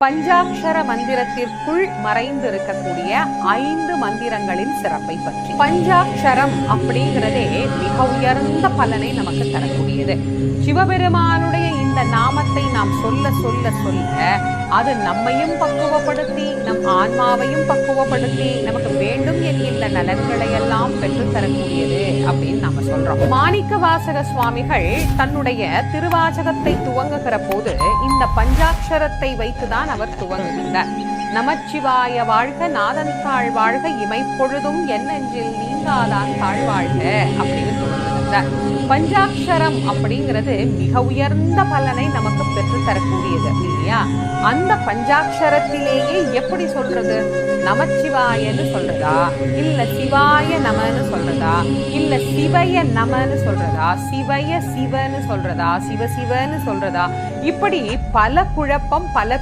பஞ்சாட்சர மந்திரத்திற்குள் மறைந்திருக்கக்கூடிய 5 மந்திரங்களின் சிறப்பை பற்றி. பஞ்சாட்சரம் அப்படிங்கிறதே மிக உயர்ந்த பலனை நமக்கு தரக்கூடியது. சிவபெருமானுடைய இந்த நாமத்தை நாம் சொல்ல சொல்ல சொல்ல அது நம்மையும் பக்குவப்படுத்தி நம் ஆன்மாவையும் பக்குவப்படுத்தி நமக்கு வேண்டும் என்கின்ற நலன்களை எல்லாம் பெற்றுத்தரக்கூடியது அப்படின்னு நாம சொல்றோம். மாணிக்க வாசக சுவாமிகள் தன்னுடைய திருவாசகத்தை துவங்குகிற போது இந்த பஞ்சாட்சரத்தை வைத்துதான் அவர் துவங்குகின்றார். நமச்சிவாய வாழ்க, நாதன் தாழ் வாழ்க, இமைப்பொழுதும் என் நெஞ்சில் நீங்காதான் தாழ் வாழ்க அப்படின்னு துவங்குகின்றார். பஞ்சாட்சரம் அப்படிங்கிறது மிக உயர்ந்த பலனை நமக்கு பெற்று தரக்கூடியது இல்லையா? அந்த பஞ்சாட்சரத்திலேயே எப்படி சொல்றது? நமச்சிவாயன்னு சொல்றதா, இல்ல சிவாய நமன்னு சொல்றதா, இல்ல சிவய நமன்னு சொல்றதா, சிவய சிவன்னு சொல்றதா, சிவ சிவன்னு சொல்றதா, இப்படி பல குழப்பம், பல